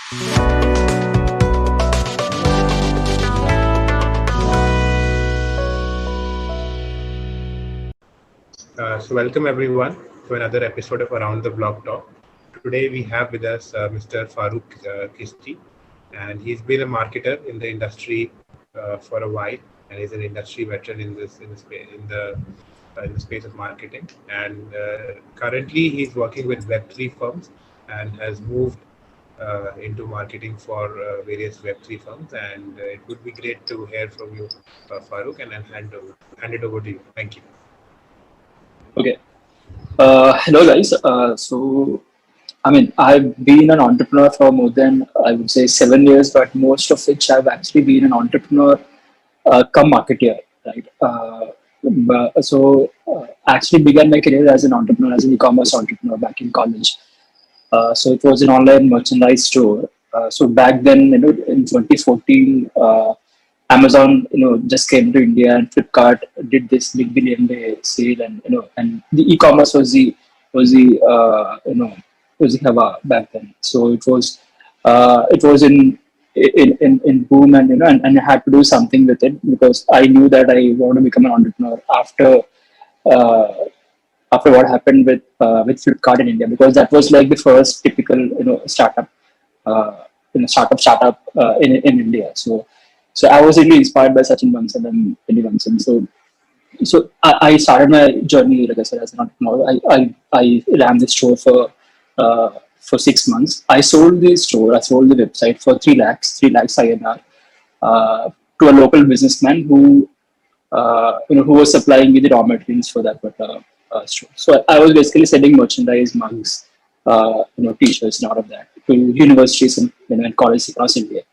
So welcome everyone to another episode of Around the Block Talk. Today we have with us Mr. Farooq Chisty, and he's been a marketer in the industry for a while, and he's an industry veteran in the space of marketing. And currently he's working with Web3 firms and has moved into marketing for various Web3 firms. And it would be great to hear from you, Farooq, and then hand it over to you. Thank you. Okay. Hello, guys. I've been an entrepreneur for more than, I would say, 7 years, but most of which I've actually been an entrepreneur come marketeer, right? I actually began my career as an entrepreneur, as an e-commerce entrepreneur back in college. So it was an online merchandise store. So back then, in 2014, Amazon, just came to India, and Flipkart did this Big Billion Day sale, and the e-commerce was the hava back then. So it was in boom, and I had to do something with it because I knew that I want to become an entrepreneur after what happened with Flipkart in India, because that was like the first typical startup in India. So I was really inspired by Sachin Bansal and Penny Bansal. So I started my journey, like I said, as an entrepreneur. I ran the store for 6 months. I sold the website for 3 lakhs INR to a local businessman who was supplying me the raw materials for that store. So I was basically selling merchandise, mugs, t-shirts, and all of that to universities and colleges across India.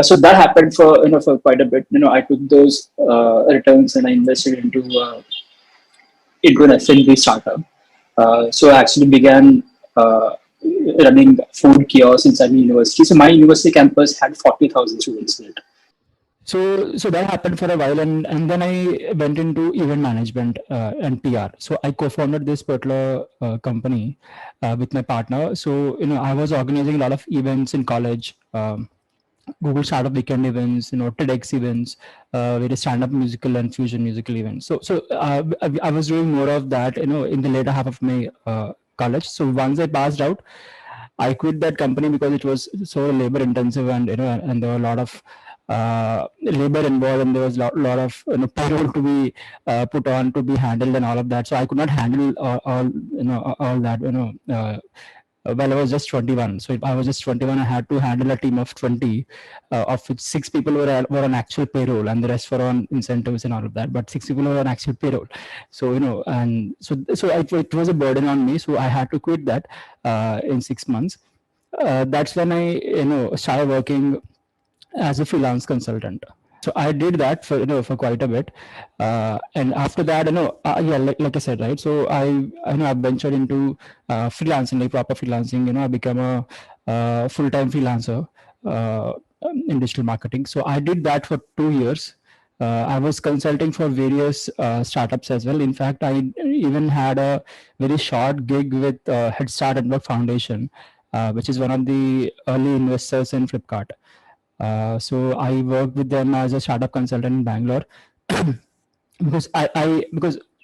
So that happened for quite a bit. I took those returns and I invested into an F&B startup. So I actually began running food kiosks inside the university. So my university campus had 40,000 students in it. So that happened for a while, and then I went into event management and PR. So I co-founded this particular company with my partner. So I was organizing a lot of events in college. Google Startup Weekend events, TEDx events, various stand-up musical and fusion musical events. So I was doing more of that, in the later half of my college. So once I passed out, I quit that company because it was so labor intensive, and and there were a lot of labor involved, and there was a lot of payroll to be put on, to be handled, and all of that. So I could not handle all that. Well, I was just 21. So if I was just 21, I had to handle a team of 20, of which 6 people were on actual payroll, and the rest were on incentives and all of that. But 6 people were on actual payroll. So, and so it was a burden on me. So I had to quit that in 6 months. That's when I, started working as a freelance consultant. So I did that for quite a bit, and after that, like I said, right. So I ventured into freelancing, like proper freelancing. I became a full-time freelancer in digital marketing. So I did that for 2 years. I was consulting for various startups as well. In fact, I even had a very short gig with Head Start Network Foundation, which is one of the early investors in Flipkart. So I worked with them as a startup consultant in Bangalore because I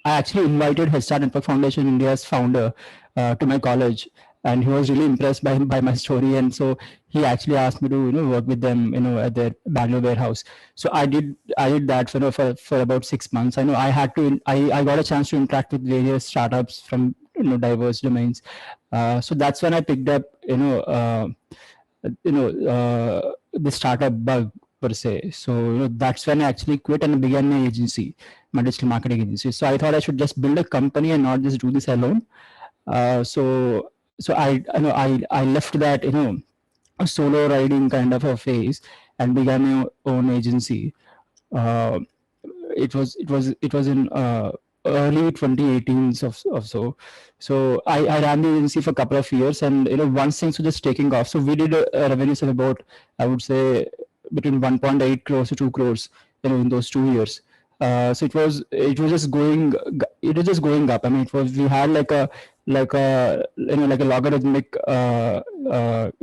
actually invited Head Start Network Foundation India's founder to my college, and he was really impressed by my story, and so he actually asked me to work with them at their Bangalore warehouse. So I did that for about 6 months. I got a chance to interact with various startups from diverse domains. So that's when I picked up the startup bug per se. So that's when I actually quit and began my agency, my digital marketing agency. So I thought I should just build a company and not just do this alone. So I left that a solo riding kind of a phase and began my own agency. It was in early 2018 of so. So I ran the agency for a couple of years, and once things were just taking off. So we did a revenues of about, I would say, between 1.8 crores to 2 crores in those 2 years. So it was just going up. I mean, we had like a logarithmic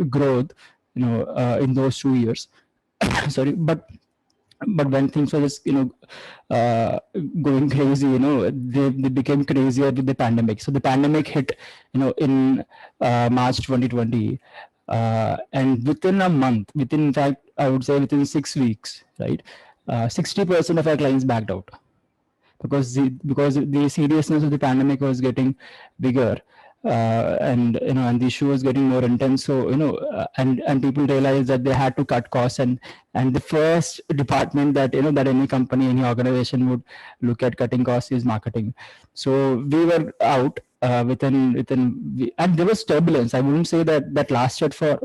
growth in those 2 years. Sorry, but when things were just going crazy, they became crazier with the pandemic. So the pandemic hit in March 2020, and within a month, within, in fact, I would say within 6 weeks, right, 60% of our clients backed out, because the seriousness of the pandemic was getting bigger, and and the issue was getting more intense. So and people realized that they had to cut costs, and the first department that that any company, any organization would look at cutting costs is marketing. So we were out and there was turbulence. I wouldn't say that that lasted for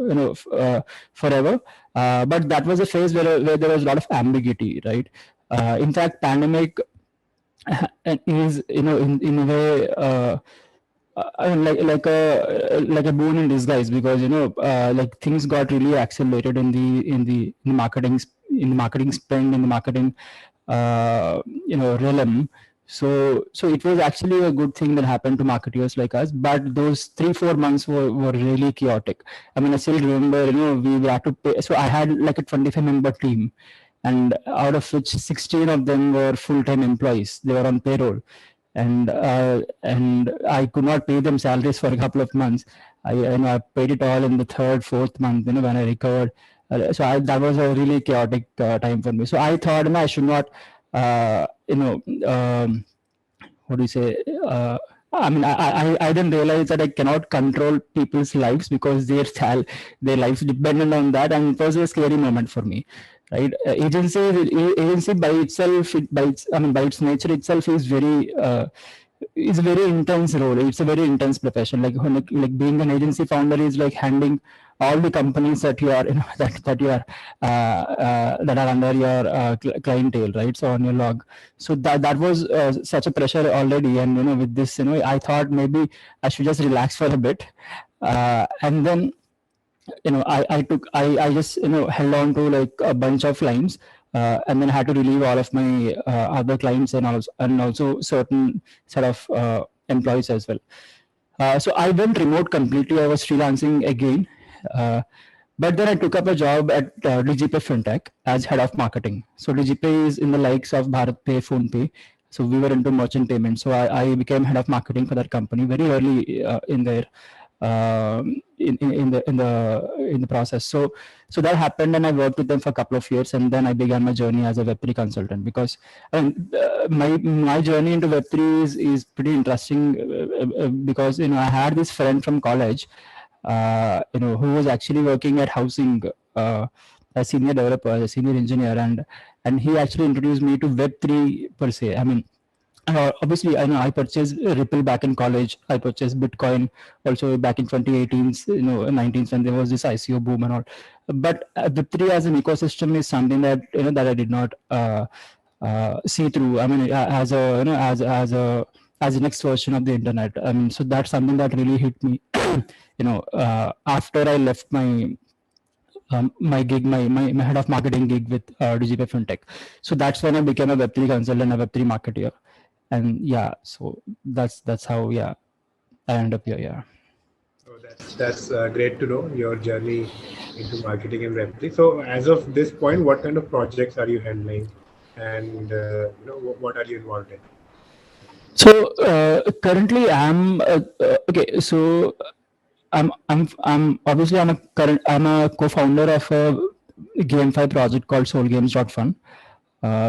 forever, but that was a phase where there was a lot of ambiguity, right? In fact, pandemic is in a way like a boon in disguise, because like things got really accelerated in the marketing spend, in the marketing realm. So it was actually a good thing that happened to marketers like us, but those 3-4 months were really chaotic. I mean, I still remember, we had to pay. So I had like a 25-member team, and out of which 16 of them were full-time employees. They were on payroll, and I could not pay them salaries for a couple of months. I paid it all in the third, fourth month. When I recovered. That was a really chaotic time for me. So I thought, I should not, what do you say? I mean, I didn't realize that I cannot control people's lives, because their lives depended on that, and it was a scary moment for me, right? Agency by itself, by its nature itself, is it's a very intense role. It's a very intense profession. Like being an agency founder is like handling all the companies that you are that you are that are under your clientele, right? So on your log. So that was such a pressure already, and with this, I thought maybe I should just relax for a bit, and then I just held on to like a bunch of clients, and then had to relieve all of my other clients, and also certain set of employees as well. So I went remote completely. I was freelancing again, but then I took up a job at DigiPay FinTech as head of marketing. So DigiPay is in the likes of Bharat Pay, Phone Pay. So we were into merchant payments. So I became head of marketing for that company very early in their in the process. So that happened, and I worked with them for a couple of years, and then I began my journey as a Web3 consultant, because my journey into Web3 is pretty interesting, because I had this friend from college, who was actually working at housing, a senior developer, a senior engineer, and he actually introduced me to Web3 per se. I mean, obviously, I know I purchased Ripple back in college. I purchased Bitcoin also back in 2018, 19, when there was this ICO boom and all. But Web3 as an ecosystem is something that that I did not see through. I mean, as a as the next version of the internet. I mean, so that's something that really hit me. After I left my gig, my head of marketing gig with DigiPay FinTech. So that's when I became a Web3 consultant, a Web3 marketer. And yeah, so that's how I ended up here. Yeah. Oh, that's great to know your journey into marketing and Web3. So as of this point, what kind of projects are you handling, and what are you involved in? So currently I'm okay. So I'm obviously I'm a co-founder of a GameFi project called Solgames.fun.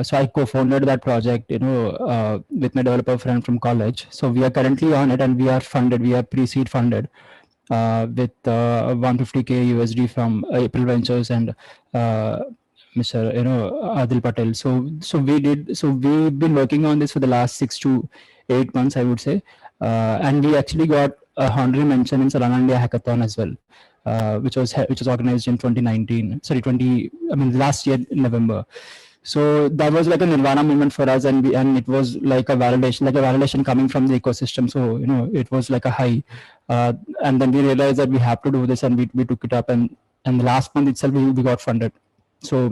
So I co-founded that project, with my developer friend from college. So we are currently on it, and we are funded. We are pre-seed funded with 150K USD from April Ventures and Mr. Adil Patel. So we've been working on this for the last 6 to 8 months, I would say, and we actually got a honorary mention in Solana India Hackathon as well, which was organized in 2019. Sorry, last year in November. So that was like a nirvana moment for us, and it was like a validation coming from the ecosystem. So it was like a high, and then we realized that we have to do this, and we took it up, and the last month itself we got funded. So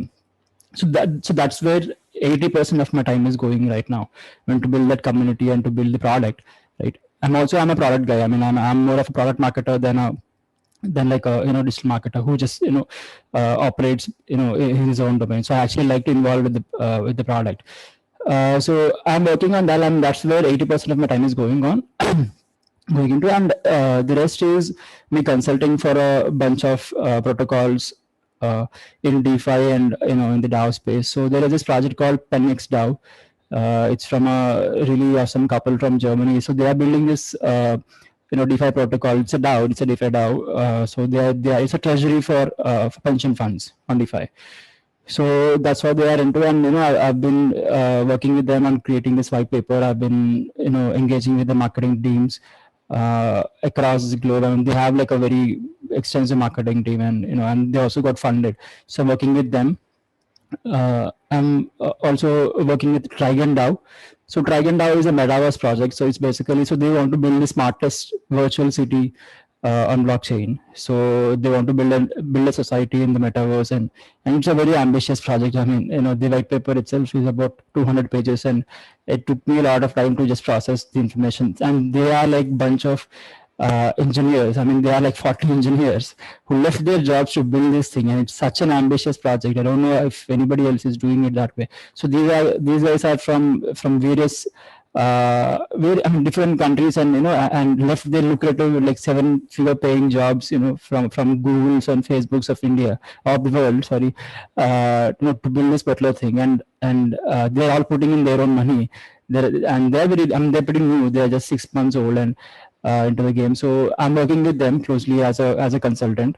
that's where 80% of my time is going right now, to build that community and to build the product. Right. I'm a product guy. I mean, I'm more of a product marketer than than like a digital marketer who just operates in his own domain. So I actually like to involve with the product. So I'm working on that, and that's where 80% of my time is going on. Going into, and the rest is me consulting for a bunch of protocols in DeFi and in the DAO space. So there is this project called Penix DAO. It's from a really awesome couple from Germany. So they are building this DeFi protocol. It's a DAO. It's a DeFi DAO. So it's a treasury for pension funds on DeFi. So that's what they are into, and I've been working with them on creating this white paper. I've been engaging with the marketing teams across the globe. I mean, they have like a very extensive marketing team, and they also got funded. So I'm working with them. I'm also working with Trigon DAO. So Trigon DAO is a metaverse project. So it's basically, so they want to build the smartest virtual city on blockchain. So they want to build a society in the metaverse, and it's a very ambitious project. I mean, the white paper itself is about 200 pages, and it took me a lot of time to just process the information. And they are like bunch of engineers. I mean, they are like 40 engineers who left their jobs to build this thing, and it's such an ambitious project. I don't know if anybody else is doing it that way. So these guys are from various different countries, and and left their lucrative like 7-figure paying jobs, from Googles and Facebooks of India, of the world, sorry, to build this particular thing, and they're all putting in their own money. They're very, they're pretty new. They're just 6 months old and into the game. So I'm working with them closely as a consultant.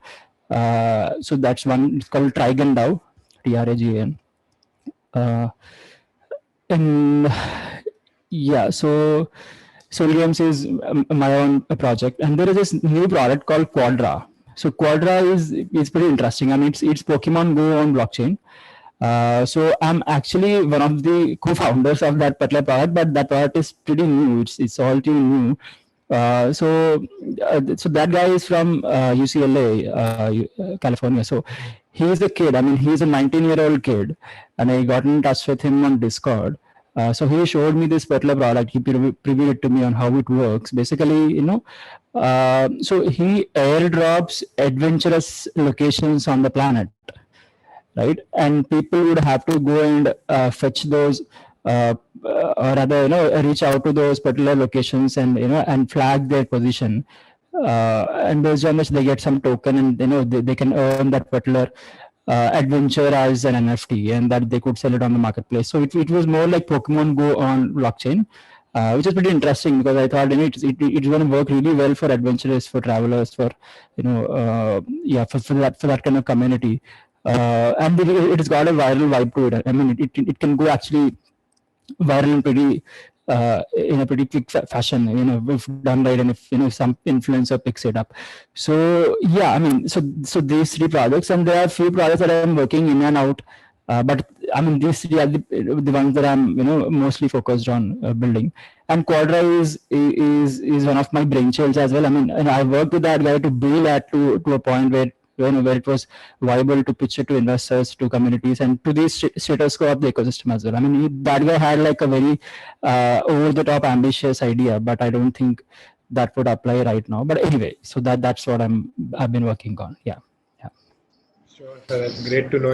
So that's one. It's called Trigon DAO, TRAGN. And yeah, so Solgames is my own project, and there is this new product called Quadra. So Quadra is pretty interesting. I mean, it's Pokemon Go on blockchain. So I'm actually one of the co-founders of that particular product, but that product is pretty new. It's all too new. So that guy is from UCLA, California. So he's a kid. I mean, he's a 19-year-old kid, and I got in touch with him on Discord. So he showed me this particular product. He previewed it to me on how it works. Basically, so he airdrops adventurous locations on the planet, right? And people would have to go and fetch those, or rather, reach out to those particular locations and and flag their position. And based on which they get some token, and they can earn that particular adventure as an NFT, and that they could sell it on the marketplace. So it was more like Pokemon Go on blockchain, which is pretty interesting, because I thought it's going to work really well for adventurers, for travelers, for for that kind of community. And it has got a viral vibe to it. I mean, it can go actually viral in a pretty quick fashion, if done right, and if some influencer picks it up. So yeah, I mean, so these three projects, and there are a few projects that I'm working in and out, but I mean, these three are the ones that I'm mostly focused on building. And Quadra is one of my brainchilds as well. I mean, I worked with that guy to build that to a point where where it was viable to pitch it to investors, to communities, and to the status quo of the ecosystem as well. I mean, that guy had like a very over-the-top ambitious idea, but I don't think that would apply right now. But anyway, so that's what I've been working on. Yeah. Sure, sir. That's great to know.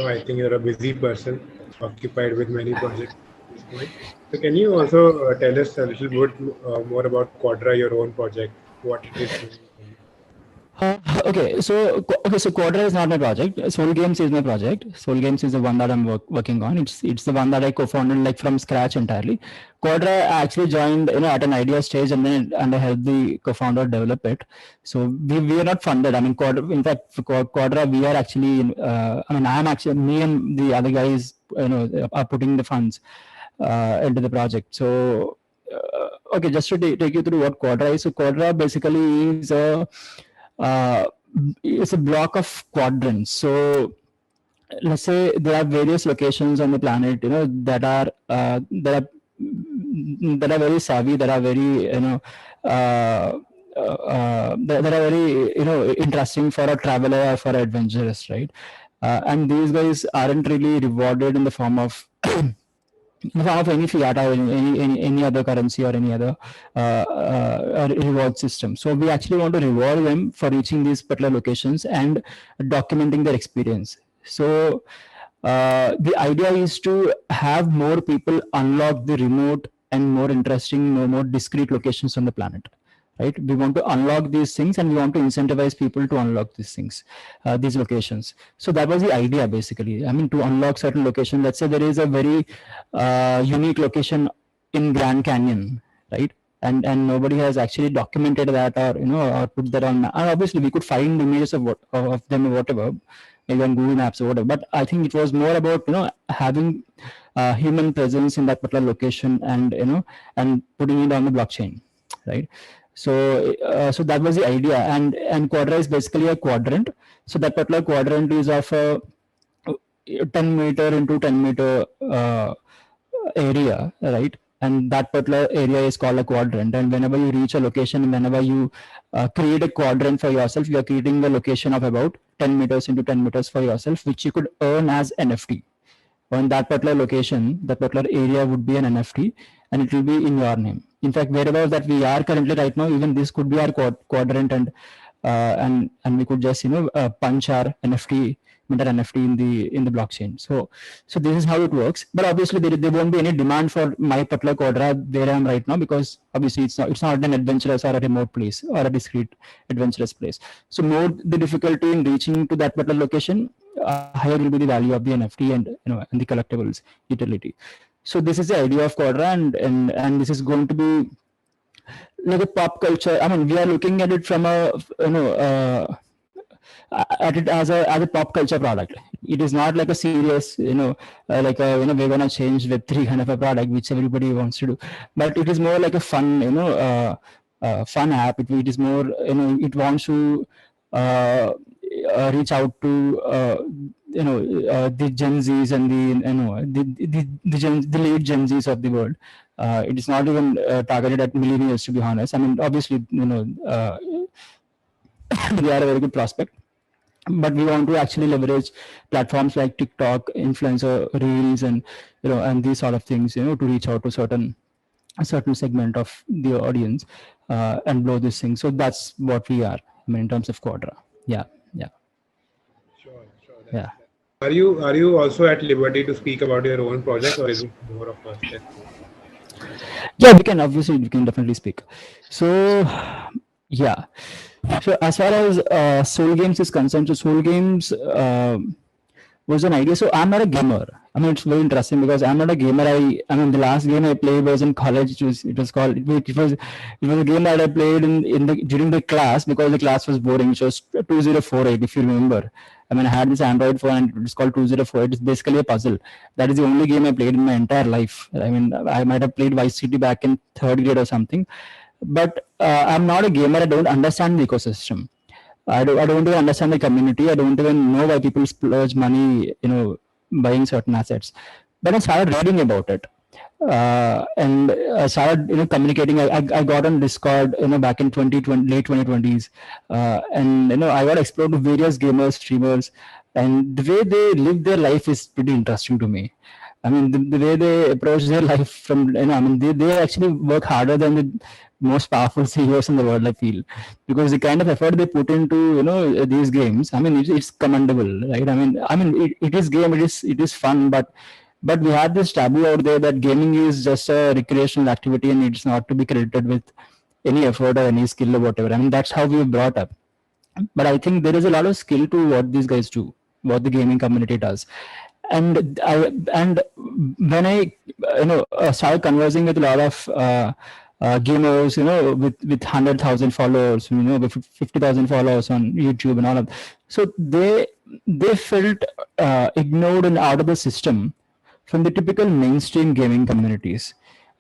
I think you're a busy person, occupied with many projects at this point. So can you also tell us a little bit more about Quadra, your own project, what it is? So Quadra is not my project. Solgames is my project. Solgames is the one that I'm working on. It's the one that I co-founded like from scratch entirely. Quadra I actually joined at an idea stage, and I helped the co-founder develop it. So we are not funded. I mean, in fact, for Quadra we are actually me and the other guys are putting the funds into the project. So just to take you through what Quadra is. So Quadra basically is it's a block of quadrants. So let's say there are various locations on the planet, that are very savvy, that are very that are very interesting for a traveler or for an adventurous, right? And these guys aren't really rewarded in the form of in the form of any fiat or any other currency or any other reward system. So we actually want to reward them for reaching these particular locations and documenting their experience. So the idea is to have more people unlock the remote and more interesting, more discrete locations on the planet. Right? We want to unlock these things, and we want to incentivize people to unlock these things, these locations. So that was the idea, basically. I mean, to unlock certain location. Let's say there is a very unique location in Grand Canyon, right? And nobody has actually documented that, or or put that on. And obviously, we could find images of them or whatever, maybe on Google Maps or whatever. But I think it was more about having human presence in that particular location, and and putting it on the blockchain, right? So that was the idea, and Quadra is basically a quadrant. So that particular quadrant is of a 10-meter into 10-meter area, right? And that particular area is called a quadrant. And whenever you reach a location, whenever you create a quadrant for yourself, you are creating a location of about 10 meters into 10 meters for yourself, which you could earn as NFT. On that particular location, that particular area would be an NFT, and it will be in your name. In fact, wherever that we are currently right now, even this could be our quadrant, and we could just punch our NFT, mint our NFT in the blockchain. So this is how it works. But obviously there won't be any demand for my particular Quadra where I am right now, because obviously it's not an adventurous or a remote place or a discrete adventurous place. So more the difficulty in reaching to that particular location, higher will be the value of the NFT and and the collectibles utility. So this is the idea of Quadra, and this is going to be like a pop culture. I mean, we are looking at it from a at it as a pop culture product. It is not like a serious like a we're gonna change Web3 kind of a product which everybody wants to do, but it is more like a fun fun app. It is more it wants to reach out to the Gen Zs and the late Gen Zs of the world. It is not even targeted at millennials, to be honest. I mean, obviously they are a very good prospect, but we want to actually leverage platforms like TikTok, influencer reels, and and these sort of things to reach out to a certain segment of the audience and blow this thing. So that's what we are. I mean, in terms of Quadra. Yeah. Sure. Yeah. Are you also at liberty to speak about your own project, or is it more of a step? Yeah, we can definitely speak. So yeah. So as far as Soul Games is concerned, so Soul Games was an idea. So I'm not a gamer. I mean, it's very interesting because I'm not a gamer. I mean, the last game I played was in college. It was a game that I played during the class, because the class was boring. It was 2048, if you remember. I mean, I had this Android phone and it's called 2048. It's basically a puzzle. That is the only game I played in my entire life. I mean, I might have played Vice City back in 3rd grade or something. But I'm not a gamer. I don't understand the ecosystem. I don't even understand the community. I don't even know why people splurge money, buying certain assets. But I started reading about it, and I started, communicating. I got on Discord, back in 2020, late 2020s, and I got exposed to various gamers, streamers, and the way they live their life is pretty interesting to me. I mean, the way they approach their life from, I mean, they actually work harder than the most powerful CEOs in the world, I feel, because the kind of effort they put into, these games, I mean, it's commendable, right? I mean, it is game, it is fun, but we have this taboo out there that gaming is just a recreational activity and it's not to be credited with any effort or any skill or whatever. I mean, that's how we were brought up. But I think there is a lot of skill to what these guys do, what the gaming community does. And when I started conversing with a lot of gamers, with 100,000 followers, with 50,000 followers on YouTube and all of that. So they felt ignored and out of the system from the typical mainstream gaming communities.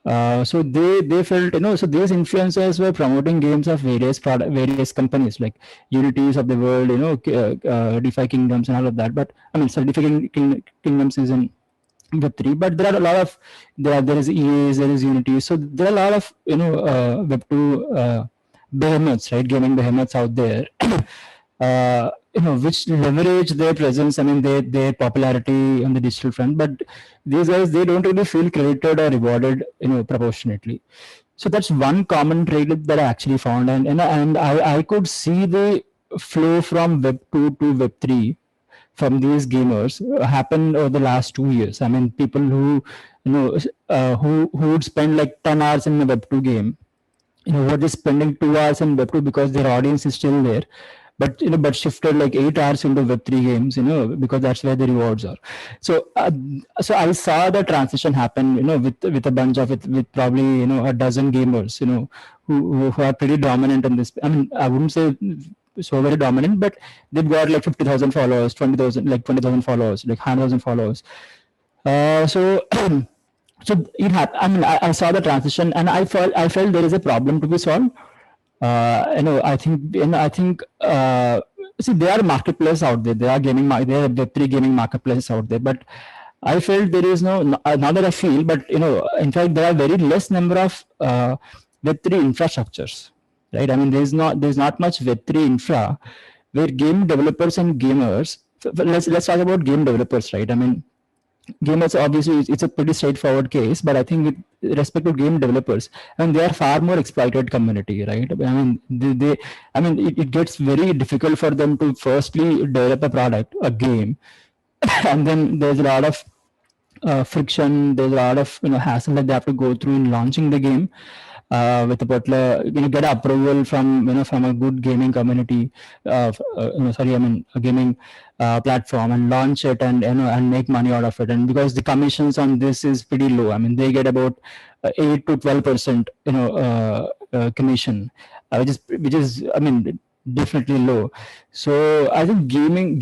So they felt, so these influencers were promoting games of various companies like Unities of the world, DeFi Kingdoms and all of that. But I mean, so DeFi Kingdoms is in Web3, but there are a lot of there is EAs, there is Unity. So there are a lot of Web2 behemoths, right? Gaming behemoths out there. which leverage their presence. I mean, their popularity on the digital front, but these guys, they don't really feel credited or rewarded, proportionately. So that's one common trait that I actually found, and I could see the flow from Web 2 to Web 3 from these gamers happen over the last 2 years. I mean, people who who would spend like 10 hours in a Web 2 game, who are just spending 2 hours in Web 2 because their audience is still there, but but shifted like 8 hours into Web 3 games, because that's where the rewards are. So I saw the transition happen, with a bunch of with probably a dozen gamers, who are pretty dominant in this. I mean, I wouldn't say so very dominant, but they've got like 50,000 followers, 20,000, like 20,000 followers, like 100,000 followers. So so it happened. I mean, I saw the transition, and I felt there is a problem to be solved. I think see, there are marketplaces out there. There are there are Web3 gaming marketplaces out there, but I felt there is not that I feel, but in fact, there are very less number of Web3 infrastructures, right? I mean, there's not much Web3 infra where game developers and gamers. Let's talk about game developers, right? I mean, gamers, obviously, it's a pretty straightforward case, but I think with respect to game developers, and they are far more exploited community, right? I mean, it gets very difficult for them to firstly develop a product, a game, and then there's a lot of friction. There's a lot of hassle that they have to go through in launching the game, with a particular, get approval from from a good gaming community, sorry, I mean a gaming platform, and launch it, and and make money out of it. And because the commissions on this is pretty low, I mean they get about 8 to 12% commission, which is I mean definitely low. So I think gaming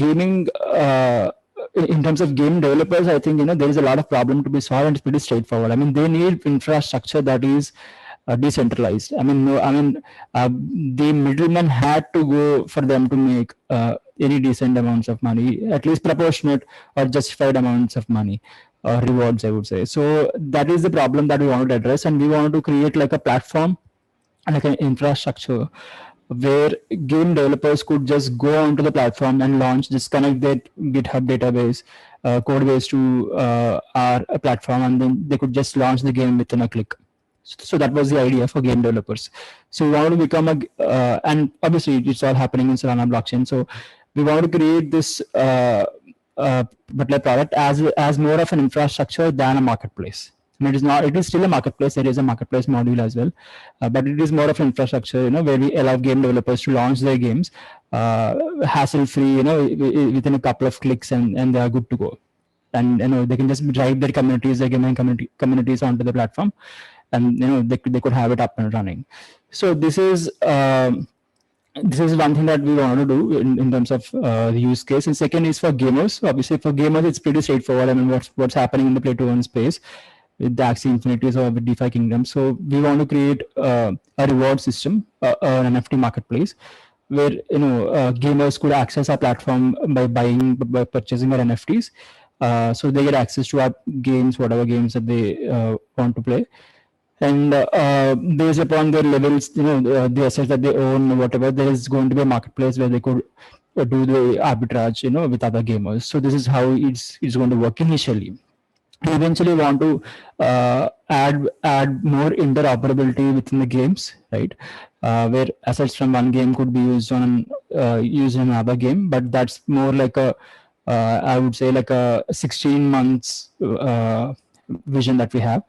in terms of game developers, I think there is a lot of problem to be solved, and it's pretty straightforward. I mean, they need infrastructure that is decentralized. I mean, no, I mean, the middleman had to go for them to make any decent amounts of money, at least proportionate or justified amounts of money or rewards, I would say. So that is the problem that we want to address, and we want to create like a platform and like an infrastructure where game developers could just go onto the platform and launch, just connect their GitHub database, code base to our platform, and then they could just launch the game within a click. So that was the idea for game developers. So we want to become and obviously it's all happening in Solana blockchain. So we want to create this particular product as more of an infrastructure than a marketplace. And it is still a marketplace. There is a marketplace module as well, but it is more of an infrastructure, where we allow game developers to launch their games hassle-free, within a couple of clicks, and they are good to go. And they can just drive their communities, their gaming communities onto the platform, and they could have it up and running. So this is one thing that we want to do in terms of the use case. And second is for gamers. So obviously for gamers, it's pretty straightforward. I mean, what's happening in the play-to-earn space with the Axie Infinities or with DeFi Kingdom. So we want to create a reward system, an NFT marketplace, where gamers could access our platform by purchasing our NFTs. So they get access to our games, whatever games that they want to play. And based upon their levels, the assets that they own, whatever, there is going to be a marketplace where they could do the arbitrage, with other gamers. So this is how it's going to work initially. We eventually want to add more interoperability within the games, right? Where assets from one game could be used in another game, but that's more like I would say like a 16 months vision that we have.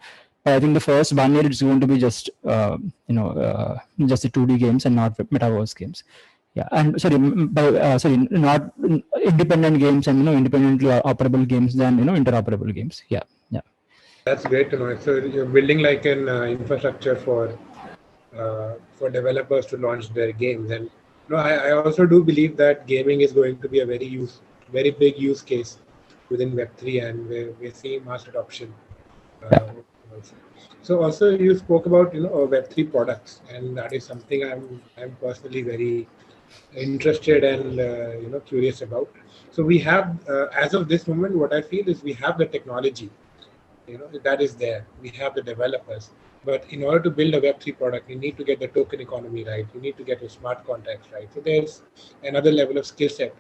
But I think the first 1 year it's going to be just just the 2D games and not metaverse games. Yeah, and sorry, not independent games and independently operable games than interoperable games. Yeah. That's great to know. So you're building like an infrastructure for developers to launch their games. And I also do believe that gaming is going to be a very big use case within Web3, and we're seeing mass adoption. So also you spoke about Web3 products, and that is something I'm personally very interested and curious about. So we have as of this moment, what I feel is we have the technology, that is there. We have the developers, but in order to build a Web3 product, you need to get the token economy right. You need to get your smart contracts right. So there's another level of skill set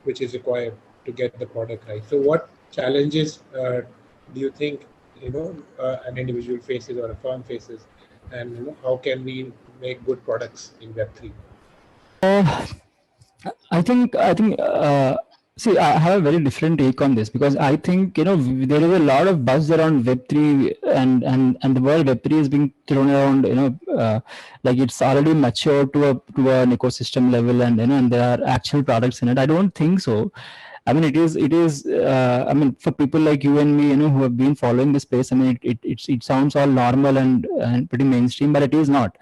which is required to get the product right. So what challenges do you think an individual faces or a firm faces, and how can we make good products in Web3? Uh, I think see, I have a very different take on this, because I think there is a lot of buzz around Web3, and the word Web3 is being thrown around, like it's already mature to an ecosystem level, and there are actual products in it. I don't think so. I mean, it is. I mean, for people like you and me, who have been following this space, I mean, it sounds all normal and pretty mainstream, but it is not.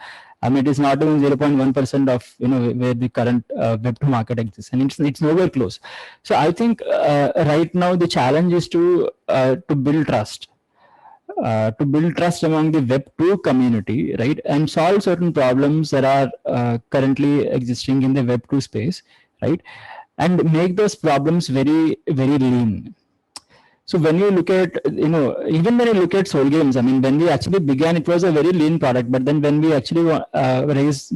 I mean, it is not even 0.1% of where the current Web2 market exists, and it's nowhere close. So I think right now the challenge is to build trust. To build trust among the Web2 community, right, and solve certain problems that are currently existing in the Web2 space, right, and make those problems very, very lean. So when you look at, even when you look at Soul Games, I mean, when we actually began, it was a very lean product. But then when we actually raised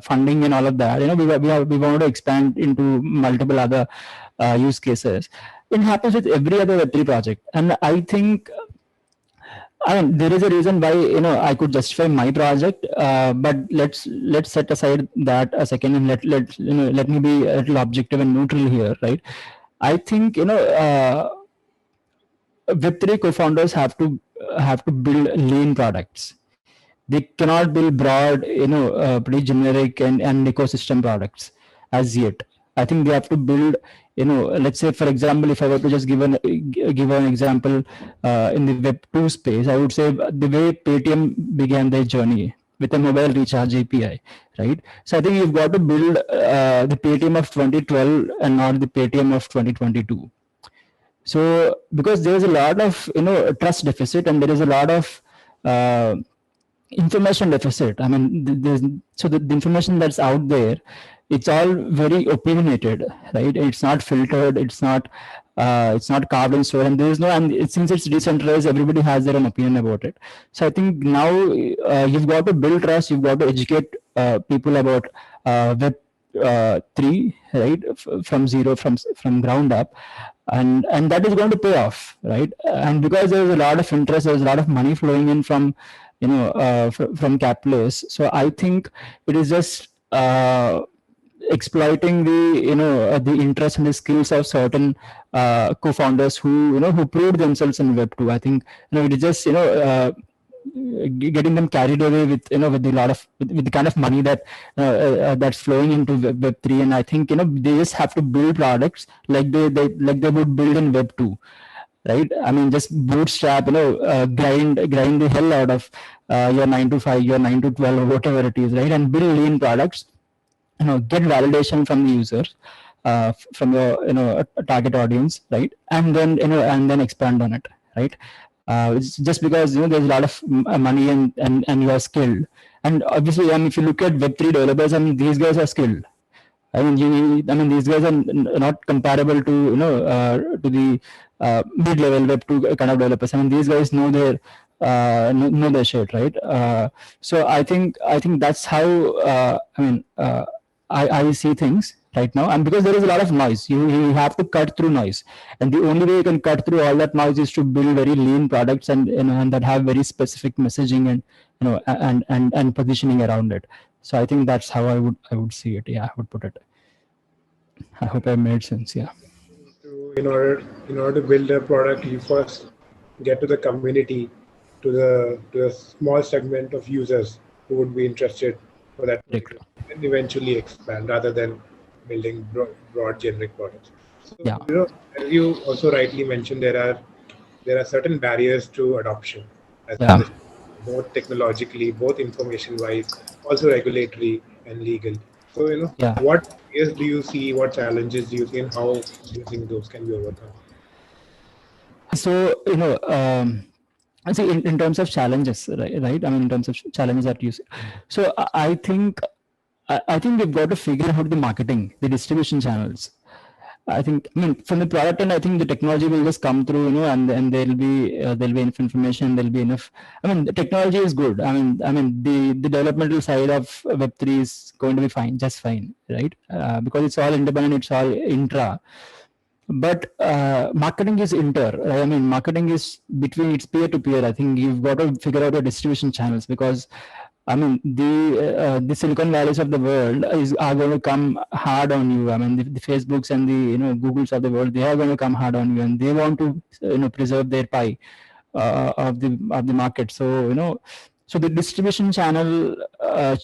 funding and all of that, we wanted to expand into multiple other use cases. It happens with every other Web3 project. And I think, I mean, there is a reason why I could justify my project, but let's set aside that a second, and let me be a little objective and neutral here, right? I think Web3 co-founders have to build lean products. They cannot build broad, pretty generic and ecosystem products as yet. I think they have to build, let's say, for example, if I were to just give an example in the Web2 space, I would say the way Paytm began their journey with a mobile recharge API, right? So I think you've got to build the Paytm of 2012 and not the Paytm of 2022. So because there is a lot of trust deficit, and there is a lot of uh, information deficit. I mean, so the information that's out there, it's all very opinionated, right? It's not filtered. It's not carved in stone, and there is no. And since it's decentralized, everybody has their own opinion about it. So I think now you've got to build trust. You've got to educate people about Web 3, right, from zero, from ground up, and that is going to pay off, right? And because there is a lot of interest, there's a lot of money flowing in from from capitalists. So I think it is just exploiting the interest and the skills of certain co-founders who proved themselves in Web2. I think it is just getting them carried away with with the lot of with the kind of money that's flowing into Web3. And I think they just have to build products like they would build in Web2, right? I mean, just bootstrap, grind the hell out of your 9 to 5, your 9 to 12, or whatever it is, right? And build lean products, get validation from the users, from your target audience, right? And then expand on it, right? It's just because there's a lot of money, and you are skilled. And obviously, I mean, if you look at Web3 developers, I mean, these guys are skilled. I mean, these guys are not comparable to to the mid-level Web2 kind of developers. I mean, these guys know their shit, right? So I think that's how I see things right now. And because there is a lot of noise, you have to cut through noise, and the only way you can cut through all that noise is to build very lean products, and that have very specific messaging and positioning around it. So I think that's how I would see it. Yeah, I would put it. I hope I made sense. Yeah. In order to build a product, you first get to the community, to the small segment of users who would be interested for that, and eventually expand rather than building broad generic products. So, yeah. As you also rightly mentioned, there are certain barriers to adoption, both technologically, both information-wise, also regulatory and legal. So, what barriers do you see, what challenges do you see, and how do you think those can be overcome? So, I see in terms of challenges, right? I mean, in terms of challenges that you see. So I think we've got to figure out the marketing, the distribution channels. I think, I mean, from the product end, I think the technology will just come through, and there'll be enough information, there'll be enough. I mean, the technology is good. I mean, the developmental side of Web3 is going to be fine, just fine, right? Because it's all independent, it's all intra. But marketing is inter, right? I mean, marketing is between, it's peer to peer. I think you've got to figure out your distribution channels, because I mean, the Silicon Valleys of the world are going to come hard on you. I mean, the Facebooks and the Googles of the world, they are going to come hard on you, and they want to preserve their pie of the market. So so the distribution channel, the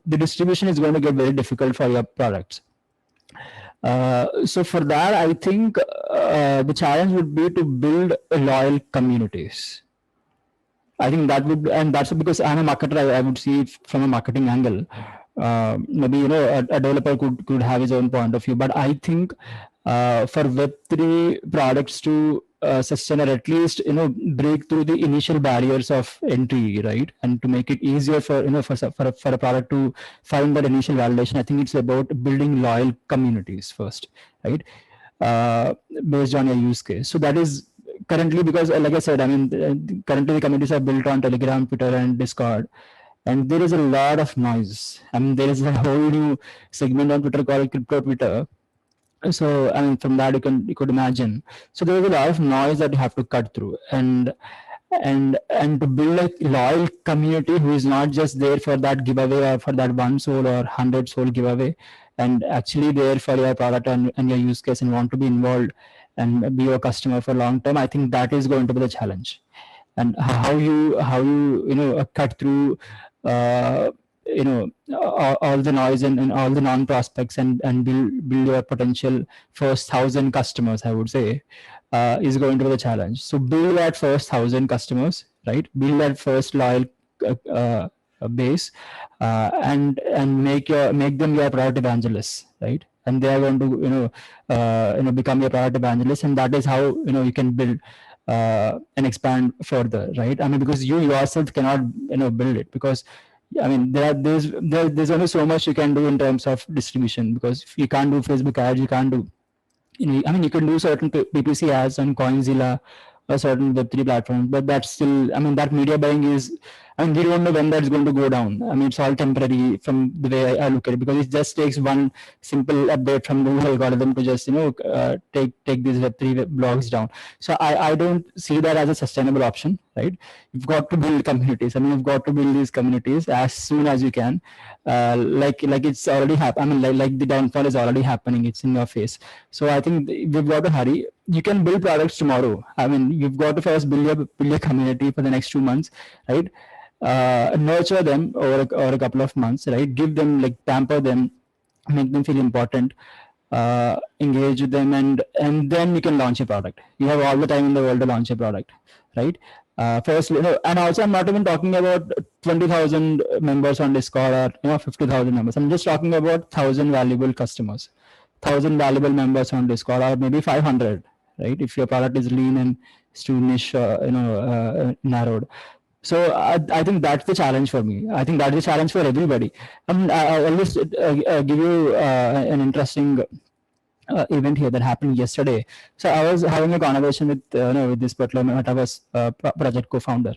distribution is going to get very difficult for your products. So for that, I think the challenge would be to build loyal communities. I think that would, and that's because I'm a marketer. I would see it from a marketing angle. Maybe a developer could have his own point of view, but I think for Web3 products to sustain, or at least break through the initial barriers of entry, right, and to make it easier for for a product to find that initial validation, I think it's about building loyal communities first, right, based on your use case. So that is currently, because like I said, I mean, currently the communities are built on Telegram, Twitter, and Discord, and there is a lot of noise. I mean, there is a whole new segment on Twitter called Crypto Twitter. So I mean, from that you could imagine. So there is a lot of noise that you have to cut through, and to build a loyal community who is not just there for that giveaway, or for that 1 SOL or 100 SOL giveaway, and actually there for your product and your use case, and want to be involved and be your customer for long term. I think that is going to be the challenge. And how you cut through all the noise and all the non prospects, and build your potential first 1,000 customers, I would say, is going to be the challenge. So build that first 1,000 customers, right? Build that first loyal base, and make them your product evangelists, right? And they are going to become your product evangelists, and that is how you can build and expand further, right? I mean, because you yourself cannot build it, because I mean, there's only so much you can do in terms of distribution, because if you can't do Facebook ads, you can't do, I mean, you can do certain PPC ads on Coinzilla or certain Web3 platforms, but that's still, I mean, that media buying is, I mean, we don't know when that's going to go down. I mean, it's all temporary from the way I look at it, because it just takes one simple update from the Google algorithm to just, take these Web3 blogs down. So I don't see that as a sustainable option, right? You've got to build communities. I mean, you've got to build these communities as soon as you can. Like it's already happened. I mean, like the downfall is already happening. It's in your face. So I think we've got to hurry. You can build products tomorrow. I mean, you've got to first build your community for the next 2 months, right? Nurture them over a couple of months, right? Give them, like, pamper them, make them feel important, engage with them, and then you can launch a product. You have all the time in the world to launch a product, right? First, and also I'm not even talking about 20,000 members on Discord, or 50,000 members. I'm just talking about 1,000 valuable customers, 1,000 valuable members on Discord, or maybe 500, right? If your product is lean and it's too niche, narrowed. So I think that's the challenge for me. I think that's the challenge for everybody. I'll just give you an interesting event here that happened yesterday. So I was having a conversation with this particular Metaverse project co-founder.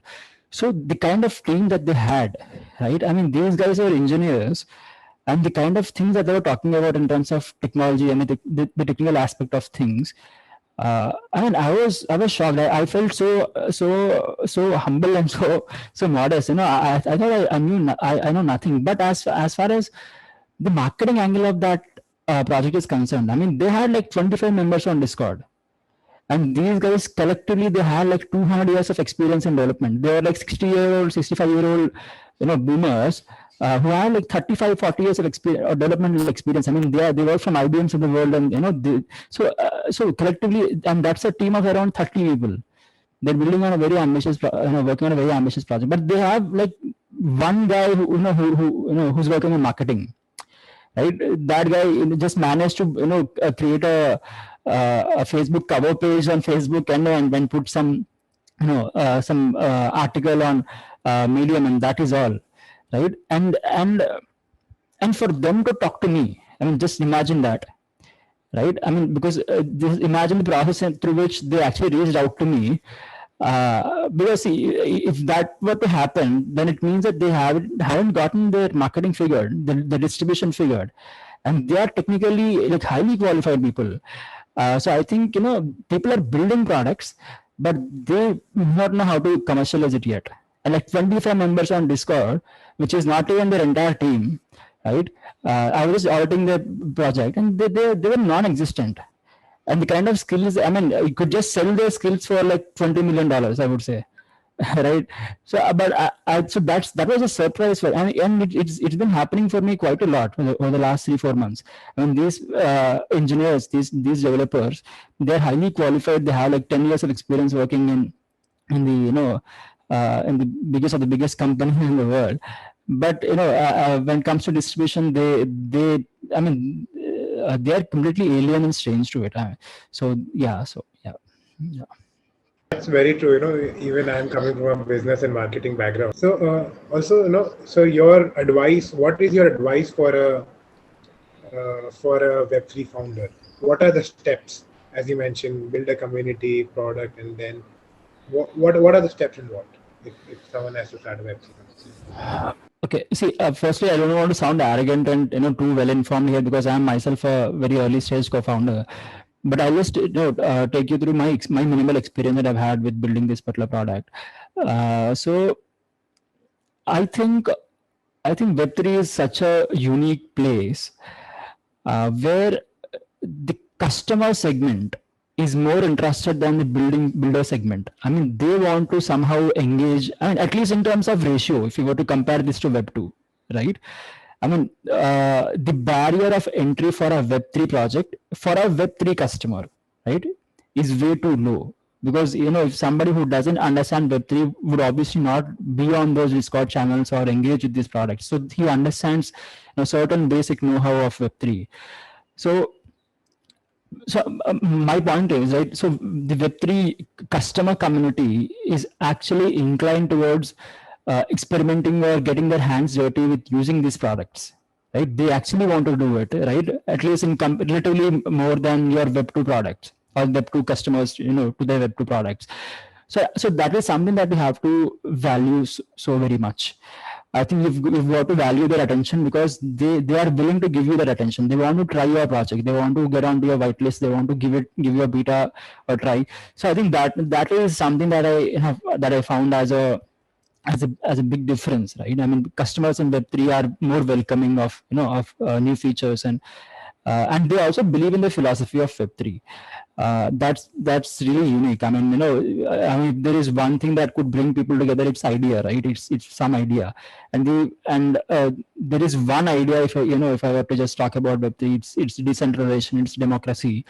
So the kind of team that they had, right? I mean, these guys are engineers, and the kind of things that they were talking about in terms of technology and the technical aspect of things. I mean, I was shocked. I felt so humble and so modest. I thought I know nothing. But as far as the marketing angle of that project is concerned, I mean, they had like 25 members on Discord, and these guys collectively, they had like 200 years of experience in development. They were like 60-year-old, 65-year-old, boomers. Who have like 35, 40 years of experience or developmental experience. I mean, they work from IBMs of the world, and so collectively, and that's a team of around 30 people. They're building on a very ambitious, working on a very ambitious project. But they have like one guy who's working in marketing, right? That guy just managed to create a Facebook cover page on Facebook, and then put some article on Medium, and that is all. Right, and for them to talk to me, I mean, just imagine that, right? I mean, because imagine the process through which they actually reached out to me. Because see, if that were to happen, then it means that they haven't gotten their marketing figured, the distribution figured, and they are technically like highly qualified people. So I think, people are building products, but they do not know how to commercialize it yet. And like 25 members on Discord, which is not even their entire team, right? I was just auditing the project, and they were non-existent. And the kind of skills, I mean, you could just sell their skills for like $20 million, I would say. Right. So but so that was a surprise for, and it's been happening for me quite a lot over the last 3-4 months. I mean, these engineers, these developers, they're highly qualified. They have like 10 years of experience working in the in the biggest company in the world. But when it comes to distribution, they I mean, they are completely alien and strange to it. So yeah, yeah. That's very true. Even I'm coming from a business and marketing background. So also, so your advice, what is your advice for a Web3 founder? What are the steps? As you mentioned, build a community, product, and then what are the steps involved if someone has to start a Web3 company? Okay. See, firstly, I don't want to sound arrogant and too well informed here, because I am myself a very early stage co-founder. But I'll just take you through my minimal experience that I've had with building this particular product. So I think Web3 is such a unique place where the customer segment is more interested than the builder segment. I mean, they want to somehow engage, I mean, at least in terms of ratio, if you were to compare this to Web2, right? I mean, the barrier of entry for a Web3 project, for a Web3 customer, right, is way too low. Because, if somebody who doesn't understand Web3 would obviously not be on those Discord channels or engage with these products. So he understands certain basic know-how of Web3. So my point is, right, so the Web3 customer community is actually inclined towards experimenting or getting their hands dirty with using these products, right? They actually want to do it, right? At least in relatively more than your Web2 products or Web2 customers, to their Web2 products. So that is something that we have to value so very much. I think you've got to value their attention, because they are willing to give you that attention. They want to try your project. They want to get onto your whitelist. They want to give you a beta or try. So I think that is something that I found as a big difference, right? I mean, customers in Web3 are more welcoming of new features, and they also believe in the philosophy of Web3. That's really unique. I mean, if there is one thing that could bring people together, it's idea, right? It's some idea, and there is one idea. If I were to just talk about Web3, it's decentralization, it's democracy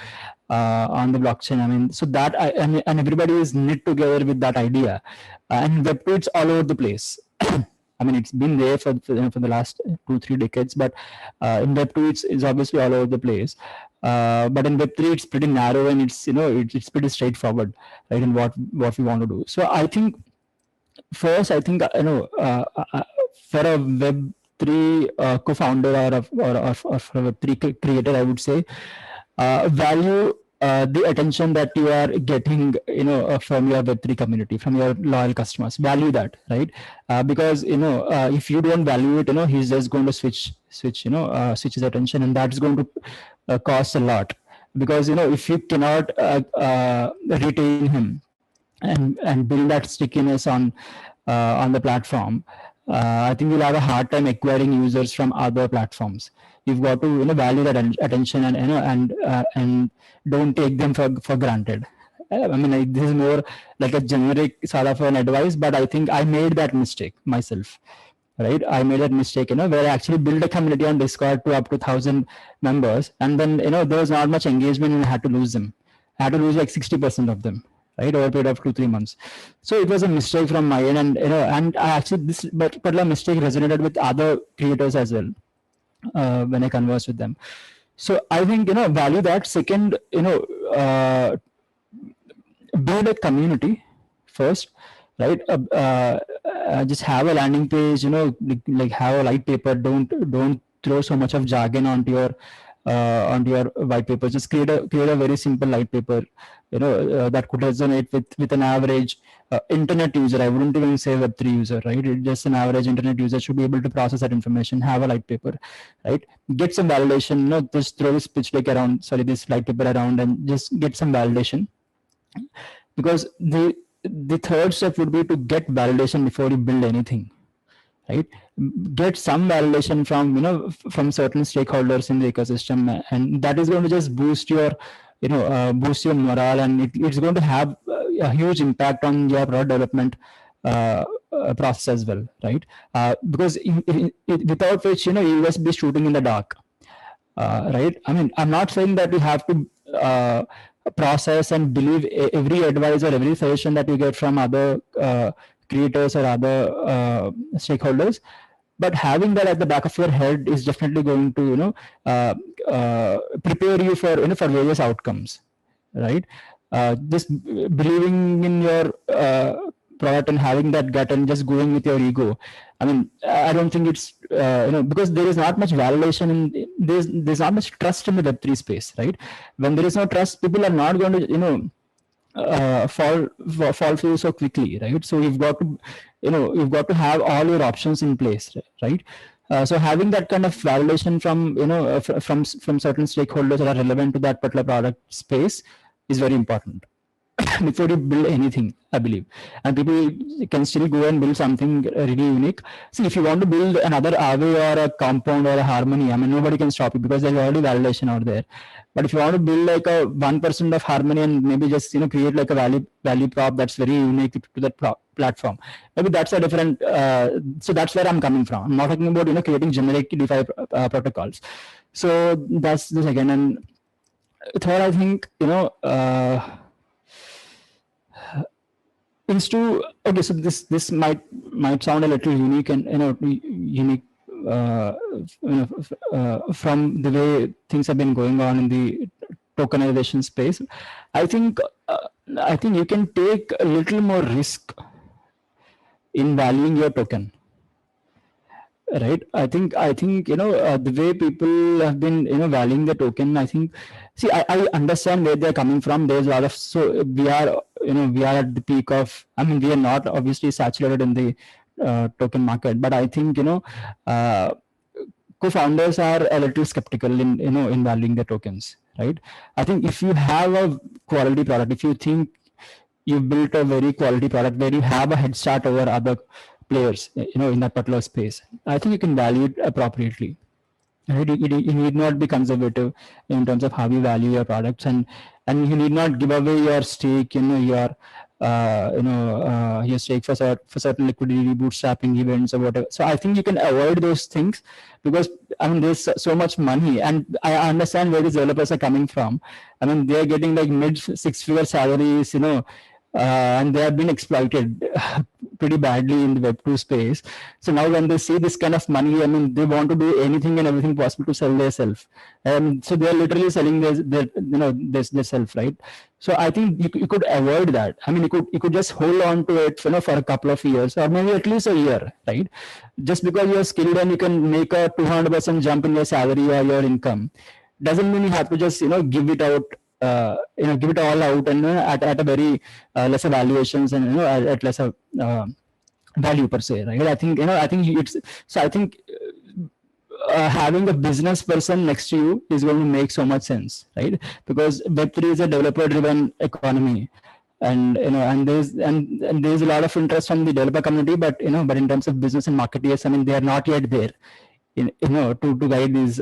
on the blockchain. I mean, so that and everybody is knit together with that idea, and Web2, it's all over the place. I mean, it's been there for the last 2-3 decades, but in Web2, it's obviously all over the place. But in Web3, it's pretty narrow, and it's pretty straightforward, right? In what we want to do. So I think first, for a Web3 co-founder or for a Web3 creator, I would say value the attention that you are getting, from your Web3 community, from your loyal customers. Value that, right? Because if you don't value it, he's just going to switch his attention, and that's going to cost a lot. Because if you cannot retain him and build that stickiness on the platform, I think you'll have a hard time acquiring users from other platforms. You've got to value that attention, and don't take them for granted. I mean, this is more like a generic sort of an advice, but I think I made that mistake myself. Right, I made that mistake, where I actually built a community on Discord to up to 1,000 members, and then there was not much engagement, and I had to lose them. I had to lose like 60% of them, right, over a period of 2-3 months. So it was a mistake from my end, and I actually, this particular mistake resonated with other creators as well when I conversed with them. So I think value that. Second, build a community first, right? Just have a landing page, like have a light paper. Don't throw so much of jargon onto your white paper. Just create a very simple white paper, that could resonate with an average internet user. I wouldn't even say Web3 user, right? Just an average internet user should be able to process that information, have a light paper, right? Get some validation, just throw this pitch deck around, sorry, this light paper around, and just get some validation. Because the third step would be to get validation before you build anything, right? Get some validation from from certain stakeholders in the ecosystem, and that is going to just boost your boost your morale, and it's going to have a huge impact on your product development process as well, right? Because without which you just be shooting in the dark, right? I mean, I'm not saying that you have to process and believe every advice or every suggestion that you get from other creators or other stakeholders, but having that at the back of your head is definitely going to prepare you for for various outcomes, right? Just believing in your product and having that gut and just going with your ego, I mean, I don't think it's because there is not much validation in there's not much trust in the Web3 space, right? When there is no trust, people are not going to fall through so quickly, right? So you've got to you've got to have all your options in place, right? So having that kind of validation from from certain stakeholders that are relevant to that particular product space is very important before you build anything, I believe. And people can still go and build something really unique. See, if you want to build another Aave or a Compound or a Harmony, I mean, nobody can stop you because there's already validation out there. But if you want to build like a 1% of Harmony and maybe just create like a value prop that's very unique to that platform, maybe that's a different. So that's where I'm coming from. I'm not talking about creating generic DeFi protocols. So that's this again. And third, I think is to okay. So this might sound a little unique and unique from the way things have been going on in the tokenization space. I think you can take a little more risk in valuing your token, right? I think the way people have been valuing the token, I think, see, I understand where they're coming from. There's a lot of, so we are at the peak of, I mean, we are not obviously saturated in the token market, but I think co-founders are a little skeptical in valuing the tokens, right? I think if you have a quality product, if you think you've built a very quality product where you have a head start over other players in that particular space, I think you can value it appropriately, right? You need not be conservative in terms of how you value your products, and you need not give away your stake, your stake for certain liquidity, bootstrapping events or whatever. So I think you can avoid those things, because I mean, there's so much money, and I understand where these developers are coming from. I mean, they're getting like mid six-figure salaries, and they have been exploited pretty badly in the Web2 space. So now when they see this kind of money, I mean, they want to do anything and everything possible to sell their self. So they're literally selling their self, right? So I think you could avoid that. I mean, you could just hold on to it, for a couple of years, or maybe at least a year, right? Just because you're skilled and you can make a 200% jump in your salary or your income, doesn't mean you have to just give it out. Give it all out and at a very lesser valuations, and at lesser value per se, right? I think it's, so I think having a business person next to you is going to make so much sense, right? Because Web3 is a developer driven economy, and there's a lot of interest from the developer community, but but in terms of business and marketeers, I mean, they are not yet there to guide these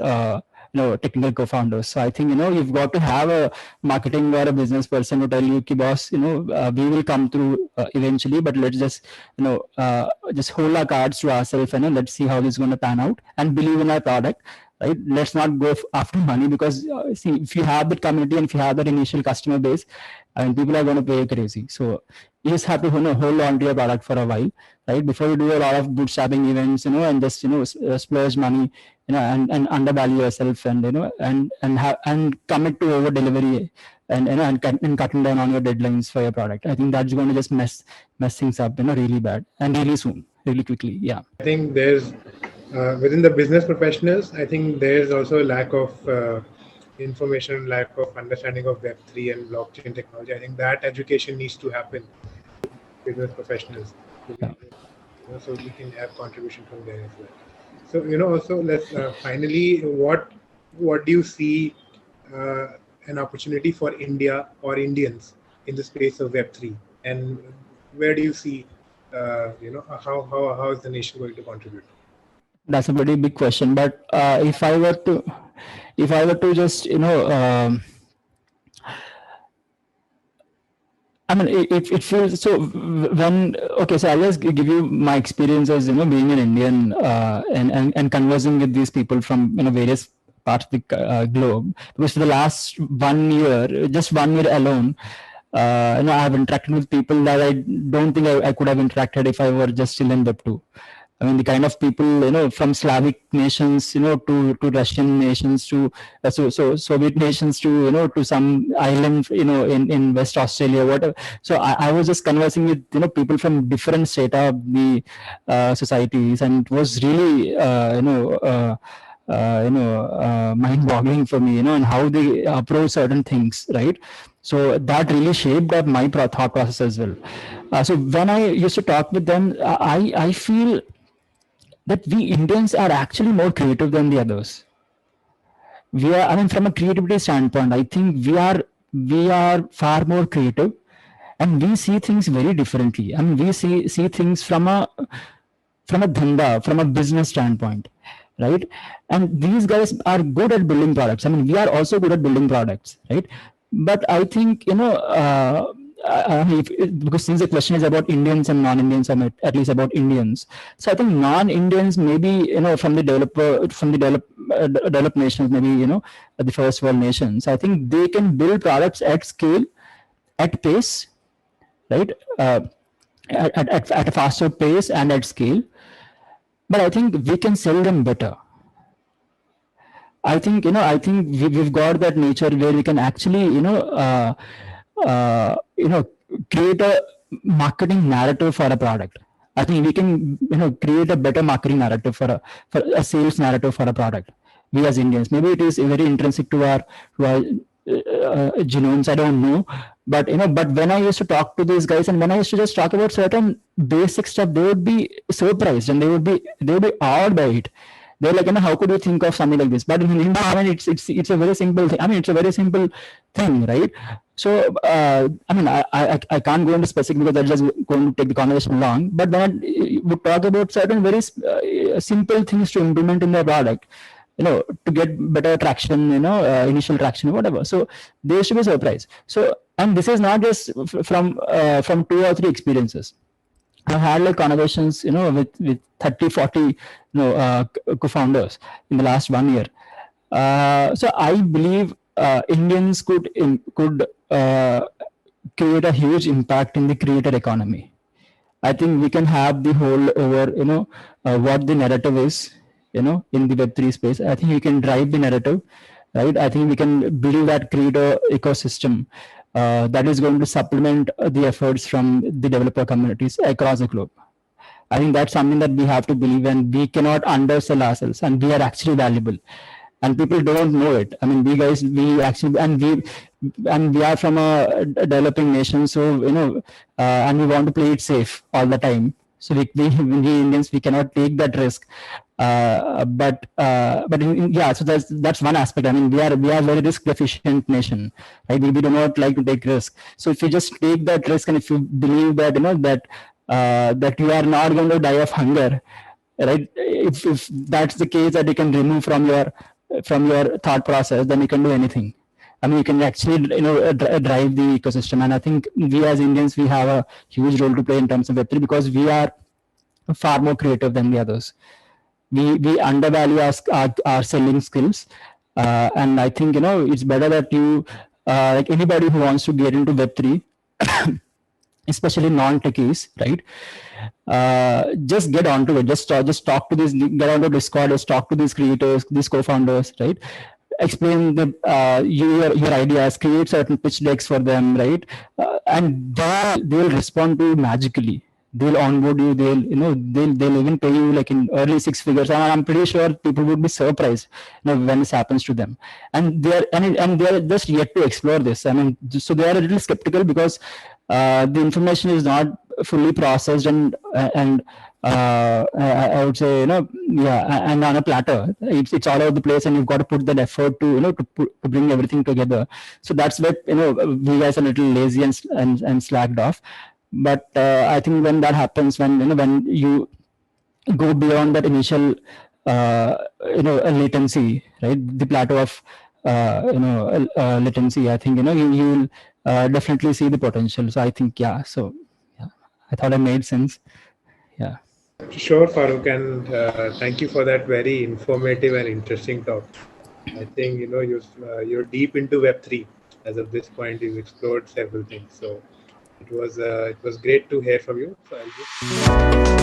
technical co-founders. So I think you've got to have a marketing or a business person to tell you, "Ki boss, we will come through eventually, but let's just just hold our cards to ourselves, and let's see how this is going to pan out, and believe in our product, right? Let's not go after money, because see, if you have that community and if you have that initial customer base, I mean, people are going to pay crazy. So you just have to hold on to your product for a while, right? Before you do a lot of bootstrapping events, and just splurge money, and undervalue yourself, and and commit to over delivery, and cutting down on your deadlines for your product. I think that's going to just mess things up, really bad, and really soon, really quickly. Yeah. I think there's Within the business professionals, I think there is also a lack of information, lack of understanding of Web3 and blockchain technology. I think that education needs to happen business professionals to be Yeah. able, so we can have contribution from there as well. So also let's finally, what do you see uh, an opportunity for India or Indians in the space of Web3, and where do you see how is the nation going to contribute? That's a pretty big question, but if I were to just I mean, it feels so when okay. So I'll just give you my experience as being an Indian and conversing with these people from various parts of the globe. Because for the last 1 year, just 1 year alone, I've interacted with people that I don't think I could have interacted if I were just still in Web2. I mean, the kind of people, from Slavic nations, to Russian nations, to Soviet nations, to to some island, in West Australia, whatever. So I was just conversing with people from different strata of the societies, and it was really mind-boggling for me, and how they approach certain things, right? So that really shaped up my thought process as well. So when I used to talk with them, I feel that we Indians are actually more creative than the others. We are, I mean, from a creativity standpoint, I think we are far more creative, and we see things very differently. I mean, we see things from a dhanda, from a business standpoint, right? And these guys are good at building products. I mean, we are also good at building products, right? But I think I mean, because since the question is about Indians and non-Indians, I mean, at least about Indians. So I think non-Indians, maybe developed nations, maybe the first world nations. I think they can build products at scale, at pace, right? At a faster pace and at scale. But I think we can sell them better. We've got that nature where we can actually, create a marketing narrative for a product. I think we can, create a better marketing narrative for a sales narrative for a product. We as Indians, maybe it is very intrinsic to our genomes. I don't know, but but when I used to talk to these guys, and when I used to just talk about certain basic stuff, they would be surprised, and they would be awed by it. They're like, how could you think of something like this? But in India, I mean, it's a very simple thing. I mean, it's a very simple thing, right? So, I mean, I can't go into specific because that's just going to take the conversation long. But when I would talk about certain very simple things to implement in their product, to get better traction, initial traction, whatever. So they should be surprised. So, and this is not just from 2 or 3 experiences. I've had like conversations, with 30, 40, co-founders in the last 1 year. So I believe Indians could create a huge impact in the creator economy. I think we can have the whole over, what the narrative is, in the Web3 space. I think we can drive the narrative, right? I think we can build that creator ecosystem that is going to supplement the efforts from the developer communities across the globe. I think that's something that we have to believe, and we cannot undersell ourselves, and we are actually valuable. And people don't know it. I mean, we actually, and we are from a developing nation, so and we want to play it safe all the time. So we Indians, we cannot take that risk. Yeah, so that's one aspect. I mean, we are very risk deficient nation, right? We do not like to take risk. So if you just take that risk, and if you believe that that you are not going to die of hunger, right? If that's the case, that you can remove from your thought process, then you can do anything. I mean, you can actually drive the ecosystem. And I think we as Indians, we have a huge role to play in terms of Web3, because we are far more creative than the others. We undervalue our selling skills, and I think it's better that you like anybody who wants to get into Web3, especially non-techies, right? Just get onto it. Just talk to these. Get onto Discord. Just talk to these creators, these co-founders, right? Explain your ideas. Create certain pitch decks for them, right? And they'll respond to you magically. they'll onboard you, they'll even pay you like in early six figures, and I'm pretty sure people would be surprised, when this happens to them. And they're just yet to explore this. I mean, so they are a little skeptical because the information is not fully processed, and I would say, yeah, and on a platter, it's all over the place, and you've got to put that effort to bring everything together. So that's where, we guys are a little lazy and slacked off. But I think when that happens, when you go beyond that initial latency, right, the plateau of latency, I think you'll definitely see the potential. So I think, yeah, so yeah, I thought I made sense. Yeah. Sure, Farooq, and thank you for that very informative and interesting talk. I think you're deep into Web3 as of this point. You've explored several things, so it was great to hear from you. So I'll just